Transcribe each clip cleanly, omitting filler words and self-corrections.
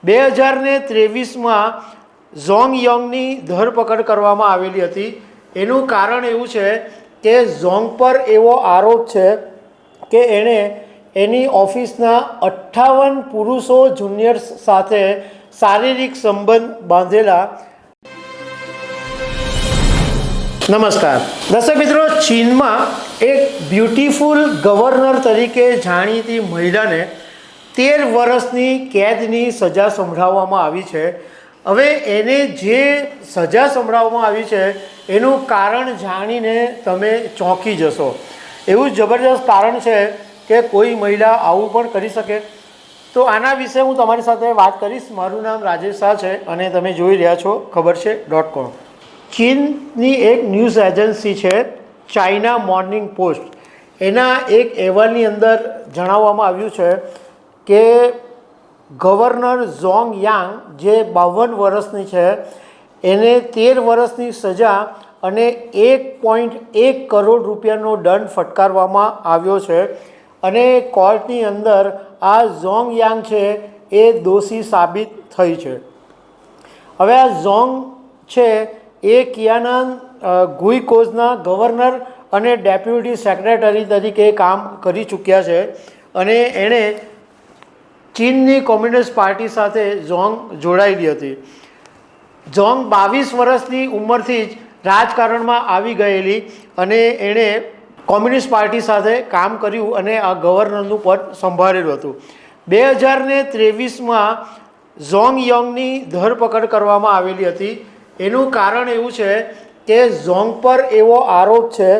2023માં ઝોંગ યંગની ધરપકડ કરવામાં આવેલી હતી। એનું કારણ એવું છે કે ઝોંગ પર એવો આરોપ છે કે એણે એની ઓફિસના 58 પુરુષો જુનિયર્સ સાથે શારીરિક સંબંધ બાંધેલા। નમસ્કાર દર્શક મિત્રો, ચીનમાં એક બ્યુટીફુલ ગવર્નર તરીકે જાણીતી મહિલાને 13 વર્ષની કેદની સજા સંભળાવવામાં આવી છે। હવે એને જે સજા સંભળાવવામાં આવી છે એનું કારણ જાણીને તમે ચોંકી જશો। એવું જબરજસ્ત કારણ છે કે કોઈ મહિલા આવું પણ કરી શકે। તો આના વિશે હું તમારી સાથે વાત કરીશ। મારું નામ રાજેશ શાહ છે અને તમે જોઈ રહ્યા છો ખબર છે.com। ચીનની એક ન્યૂઝ એજન્સી છે ચાઇના મોર્નિંગ પોસ્ટ, એના એક અહેવાલની અંદર જણાવવામાં આવ્યું છે કે ગવર્નર ઝોંગ યાંગ જે 52 વર્ષની છે એને 13 વર્ષની સજા અને 1.1 કરોડ રૂપિયાનો દંડ ફટકારવામાં આવ્યો છે અને કોર્ટની અંદર આ ઝોંગ યાંગ છે એ દોષી સાબિત થઈ છે। હવે આ ઝોંગ છે એ કિયાનાન ગુઈકોઝના ગવર્નર અને ડેપ્યુટી સેક્રેટરી તરીકે કામ કરી ચૂક્યા છે અને એણે ચીનની કોમ્યુનિસ્ટ પાર્ટી સાથે ઝોંગ જોડાયેલી હતી। ઝોંગ 22 વર્ષની ઉંમરથી જ રાજકારણમાં આવી ગયેલી અને એણે કોમ્યુનિસ્ટ પાર્ટી સાથે કામ કર્યું અને આ ગવર્નરનું પદ સંભાળેલું હતું। 2023માં ઝોંગ યંગની ધરપકડ કરવામાં આવેલી હતી। એનું કારણ એવું છે કે ઝોંગ પર એવો આરોપ છે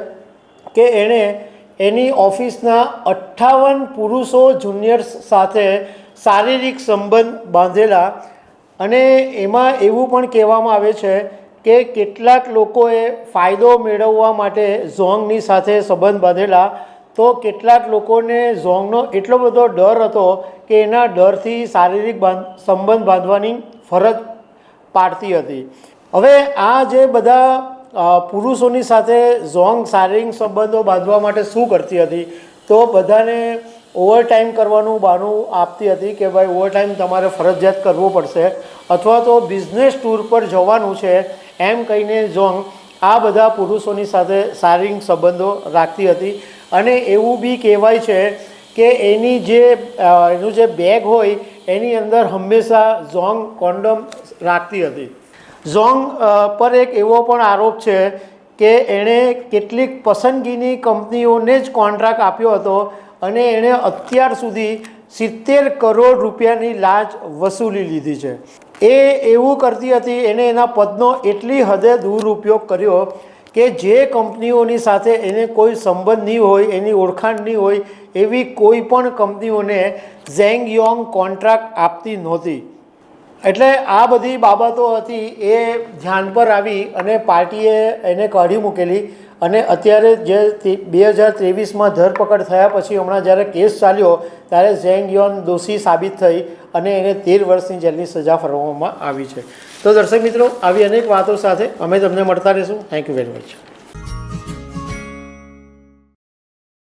કે એણે એની ઓફિસના 58 પુરુષો જુનિયર્સ સાથે શારીરિક સંબંધ બાંધેલા અને એમાં એવું પણ કહેવામાં આવે છે કે કેટલાક લોકોએ ફાયદો મેળવવા માટે ઝોંગની સાથે સંબંધ બાંધેલા, તો કેટલાક લોકોને ઝોંગનો એટલો બધો ડર હતો કે એના ડરથી શારીરિક સંબંધ બાંધવાની ફરજ પાડતી હતી। હવે આ જે બધા પુરુષોની સાથે ઝોંગ શારીરિક સંબંધો બાંધવા માટે શું કરતી હતી, તો બધાને ઓવરટાઈમ કરવાનું બહાનું આપતી હતી કે ભાઈ ઓવરટાઈમ તમારે ફરજિયાત કરવો પડશે, અથવા તો બિઝનેસ ટૂર પર જવાનું છે એમ કહીને ઝોંગ આ બધા પુરુષોની સાથે શારીરિક સંબંધો રાખતી હતી। અને એવું બી કહેવાય છે કે એનું જે બેગ હોય એની અંદર હંમેશા ઝોંગ કોન્ડોમ રાખતી હતી। ઝોંગ પર એક એવો પણ આરોપ છે કે એણે કેટલીક પસંદગીની કંપનીઓને જ કોન્ટ્રાક્ટ આપ્યો હતો અને એણે અત્યાર સુધી 70 કરોડ રૂપિયાની લાંચ વસૂલી લીધી છે। એ એવું કરતી હતી, એને એના પદનો એટલી હદે દુરુપયોગ કર્યો કે જે કંપનીઓની સાથે એને કોઈ સંબંધ નહીં હોય, એની ઓળખાણ નહીં હોય એવી કોઈ પણ કંપનીઓને ઝેંગ યોંગ કોન્ટ્રાક્ટ આપતી નહોતી। એટલે આ બધી બાબતો હતી એ ધ્યાન પર આવી અને પાર્ટીએ એને કાઢી મૂકેલી અને અત્યારે જે 2023માં ધરપકડ થયા પછી હમણાં જ્યારે કેસ ચાલ્યો ત્યારે ઝેંગ યોંગ દોષી સાબિત થઈ અને એને 13 વર્ષની જેલની સજા ફરવામાં આવી છે। તો દર્શક મિત્રો, આવી અનેક વાતો સાથે અમે તમને મળતા રહીશું। Thank you very much.